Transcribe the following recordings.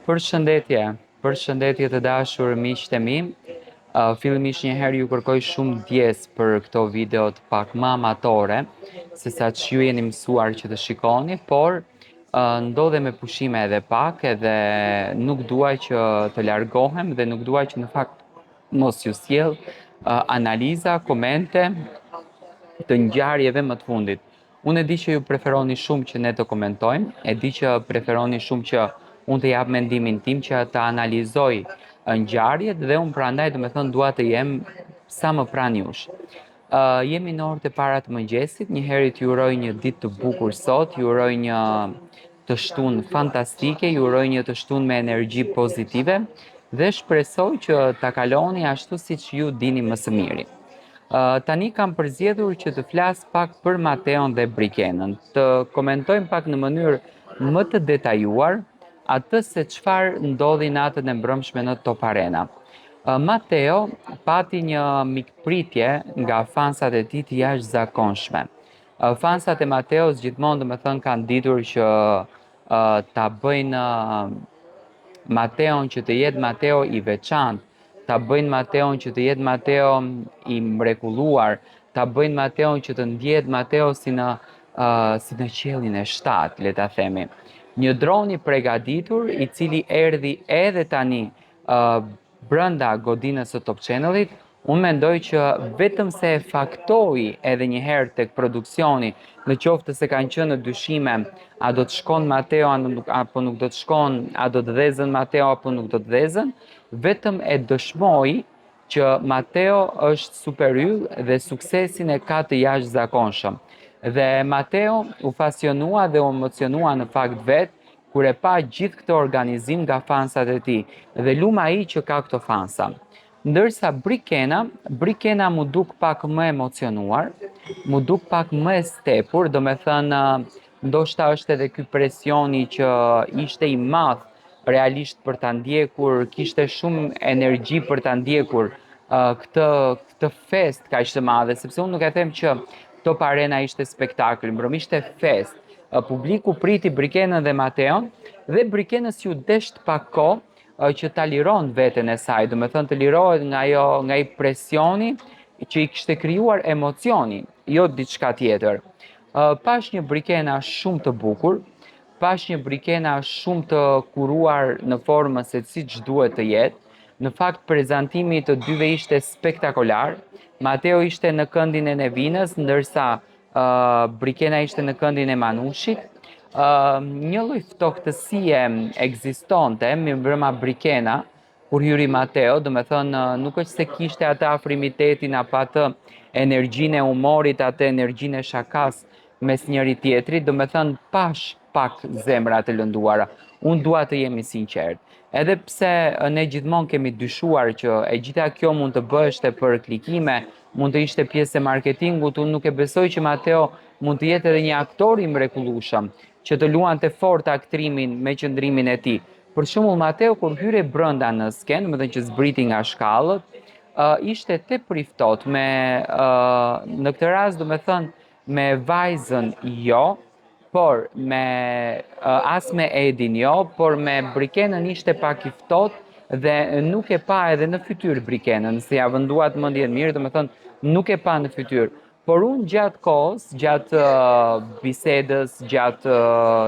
Përshëndetje, përshëndetje të dashur miqtë e mi. Fillimisht njëherë ju kërkoj shumë ndjes për këto video të pak më amatore, se sa që ju jeni mësuar që të shikoni, por ndodhe me pushime edhe pak edhe nuk duaj që të largohem dhe nuk duaj që në fakt mos ju sjell analiza, komente të ngjarjeve më të fundit. Unë e di që ju preferoni shumë që ne të komentojmë, e di që preferoni shumë që unë të jap mendimin tim që të analizoj ngjarjet dhe unë prandaj do me thënë dua të jem sa më pranë jush. Jemi në orët e para të mëngjesit, njëherët ju uroj një ditë të bukur sot, ju uroj një të shtunë fantastike, ju uroj një të shtunë me energji pozitive dhe shpresoj që ta kaloni ashtu siç ju dini më së miri. Tani kam përzgjedhur që të flas pak për Mateon dhe Brikenën, të komentojmë pak në mënyrë më të detajuar atë se çfarë ndodhi natën e mbrëmshme në Top Arena. Mateo pati një mikpritje nga fansat e tij të jashtëzakonshme. Fansat e Mateos gjithmonë domethënë kanë ditur që ta bëjnë Mateon që të jetë Mateo i veçantë, ta bëjnë Mateon që të jetë Mateo i mrekulluar, ta bëjnë Mateon që të ndjehet Mateo si në qiellin e shtatë, le ta themi. Një dron i përgatitur i cili erdhi edhe tani brenda godinës së Top Channel-it, unë mendoj që vetëm se e faktoi edhe një herë tek produksioni, në qoftë se kanë qenë në dyshime, a do të shkon Mateo apo nuk do të shkon, a do të dhezën Mateo apo nuk do të dhezën, vetëm e dëshmoi që Mateo është superior dhe suksesin e ka të jashtëzakonshëm. Dhe Mateo u pasionua dhe u emocionua në fakt vetë kur e pa gjithë këtë organizim nga fansat e tij dhe luma ai që ka këto fansa. Ndërsa Brikena mu duk pak më emocionuar, mu duk pak më e stepur, do me thënë ndoshta është edhe ky presioni që ishte i madh realisht për ta ndjekur, kishte shumë energji për ta ndjekur këtë fest kaq të madhe, sepse unë nuk e them që Top Arena ishte spektakël, mbrëm ishte fest. Publiku priti Brikenën dhe Mateon dhe Brikenës ju desht pak kohë që ta liron veten e saj, do me thënë të lirohet nga ai presioni që i kishte krijuar emocioni, jo diçka tjetër. Pash një Brikena shumë të bukur, pash një Brikena shumë të kuruar në formën se siç duhet të jetë. Në fakt prezantimi të dyve ishte spektakolar. Mateo ishte në këndin e Nevinës, ndërsa Brikena ishte në këndin e Manushit. Një lloj ftohtësie ekzistonte mbrëma Brikena kur hyri Mateo, do me thënë nuk është se kishte atë afrimitetin apo atë energjinë e humorit, atë energjinë e shakas mes njëri tjetrit, do me thënë pash pak zemra të lënduara. Unë dua të jemi sinqert. Edhe pse ne gjithmonë kemi dyshuar që e gjitha kjo mund të bështe për klikime, mund të ishte pjesë e marketingut, unë nuk e besoj që Mateo mund të jetë edhe një aktor i mrekullueshëm, që të luante fort aktrimin me qëndrimin e tij. Për shembull, Mateo kur hyre brenda në skenë, më thënë që zbriti nga shkallët, ishte tepër i ftohtë në këtë rast, do me thënë, me vajzën jo, por as me Edin jo, por me Brikenën ishte pak i ftohtë dhe nuk e pa edhe në fytyrë Brikenën, se ja vënduat mendjen mirë, do me thënë, nuk e pa në fytyrë. Por unë gjatë kohës, gjatë bisedës, gjatë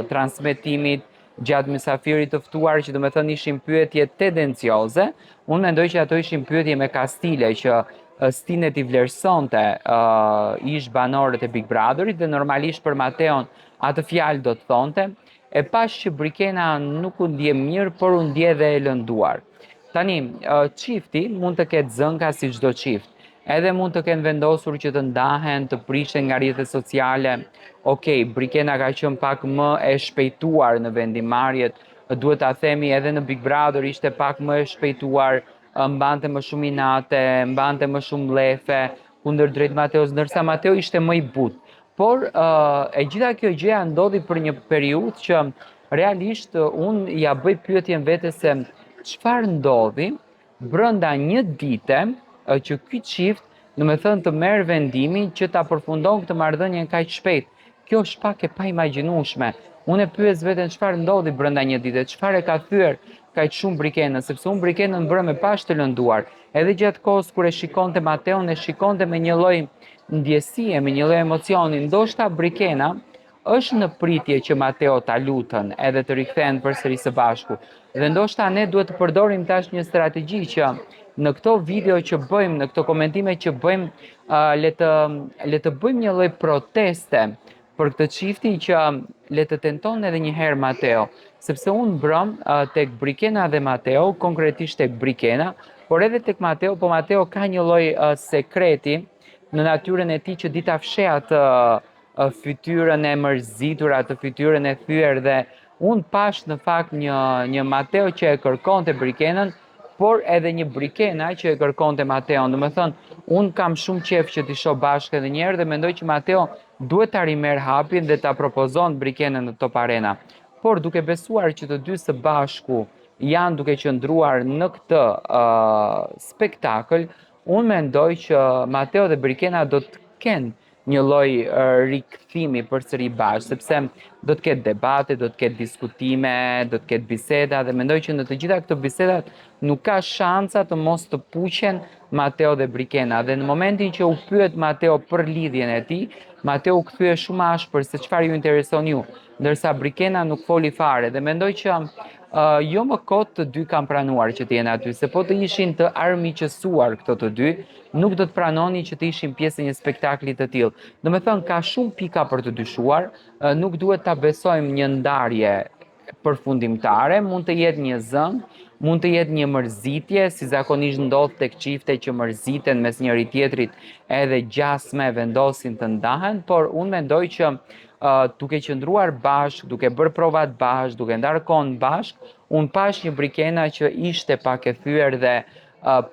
transmetimit, gjatë mysafirit të ftuar që do me thënë ishin pyetje tendencioze, unë mendoj që ato ishin pyetje me kastile që Stinet i vlerësonte ish banorët e Big Brotherit dhe normalisht për Mateon atë fjalë do të thonte, e pash që Brikena nuk u ndje mirë, por u ndje dhe e lënduar. Tani, çifti mund të ketë zënka si çdo çift. Edhe mund të kenë vendosur që të ndahen, të prishen nga rrjetet sociale. Okej, Brikena ka qenë pak më e shpejtuar në vendimarrjet, duhet ta themi edhe në Big Brother ishte pak më e shpejtuar, mbante më shumë inate, mbante më shumë lefe kundër drejt Mateos, ndërsa Mateo ishte më i butë. Por e gjitha kjo gjëja ndodhi për një periudhë që realisht unë ja bëj pyetjen vetes se çfarë ndodhi brenda një dite që ky çift, do me thënë, të merr vendimin që ta përfundon këtë marrëdhënie kaq shpejt. Kjo është pak e paimagjinueshme. Unë e pyes veten çfarë ndodhi brenda një dite, çfarë kaq shumë Brikenën, sepse unë Brikenën vrem me pash të lënduar. Edhe gjatë kohës kur e shikonte Mateon, e shikonte me një lloj ndjesie, me një lloj emocioni. Ndoshta Brikena është në pritje që Mateo ta lutën edhe të rikthehen përsëri së bashku. Dhe ndoshta ne duhet të përdorim tash një strategji që në këto video që bëjmë, në këto komentime që bëjmë, le të bëjmë një lloj proteste për këtë çiftin që le të tenton edhe një herë Mateo, sepse unë mbrëm tek Brikena dhe Mateo, konkretisht tek Brikena, por edhe tek Mateo, po Mateo ka një lloj sekreti në natyrën e tij që dita fsheh atë fytyrën e mërzitur, atë fytyrën e thyer dhe unë pash në fakt një Mateo që e kërkonte Brikenën, por edhe një Brikena që e kërkonte Mateon. Domethënë, unë kam shumë qejf që t'i shoh bashkë edhe një herë dhe mendoj që Mateo duhet ta rimerr hapin dhe ta propozon Brikenën në Top Arena. Por duke besuar që të dy së bashku janë duke qëndruar në këtë spektakël, unë mendoj që Mateo dhe Brikena do të kenë një lloj rikthimi përsëri bashkë, sepse do të ketë debate, do të ketë diskutime, do të ketë biseda dhe mendoj që në të gjitha këto bisedat nuk ka shansa të mos të puqen Mateo dhe Brikena. Dhe në momentin që u pyet Mateo për lidhjen e tij, Mateo u kthye shumë ashpër se çfarë ju intereson ju, ndërsa Brikena nuk foli fare dhe mendoj që jo më kot të dy kanë pranuar që të jenë aty, se po të ishin të armiqësuar këto të dy, nuk do të pranonin që të ishin pjesë e një spektakli të tillë. Domethënë ka shumë pika për të dyshuar, nuk duhet ta besojmë një ndarje përfundimtare, mund të jetë një zëng, mund të jetë një mërzitje, si zakonisht ndodh tek çifte që mërziten mes njëri tjetrit edhe gjasme vendosin të ndahen, por unë mendoj që duke qëndruar bashkë, duke bërë provat bashkë, duke ndarë kohën bashkë, unë pash një Brikena që ishte pak e thyer dhe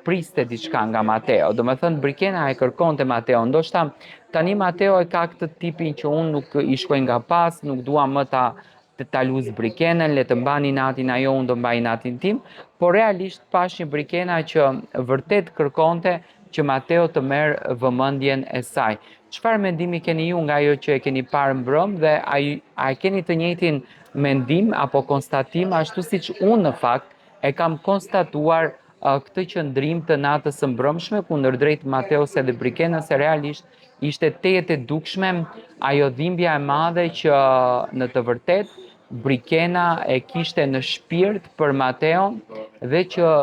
priste diçka nga Mateo. Domethënë Brikena e kërkonte Mateo, ndoshta tani Mateo e ka këtë tipin që unë nuk i shkoj nga pas, nuk dua më ta luz Brikenën, le të mbani natin ajo, unë do mbaj natin tim, por realisht pash një Brikena që vërtet kërkonte që Mateo të merr vëmendjen e saj. Çfarë mendimi keni ju nga ajo që e keni parë mbrëm dhe a keni të njëjtin mendim apo konstatim ashtu siç unë në fakt e kam konstatuar këtë qëndrim të natës së mbrëmshme kundërdrejt Mateos dhe Brikenës, se realisht ishte tejet e dukshme ajo dhimbja e madhe që në të vërtet Brikena e kishte në shpirt për Mateon dhe që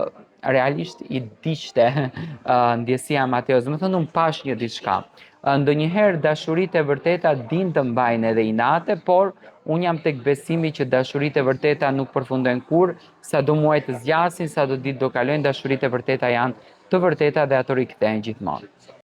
realisht i diqte ndjesia Mateos. Domethënë unë pash një diçka. Ndonjëherë dashuritë e vërteta din të mbajnë edhe inate, por unë jam tek besimi që dashuritë e vërteta nuk përfundojnë kurrë, sado muaj të zgjasin, sado ditë do kalojnë, dashuritë e vërteta janë të vërteta dhe ato rikthehen gjithmonë.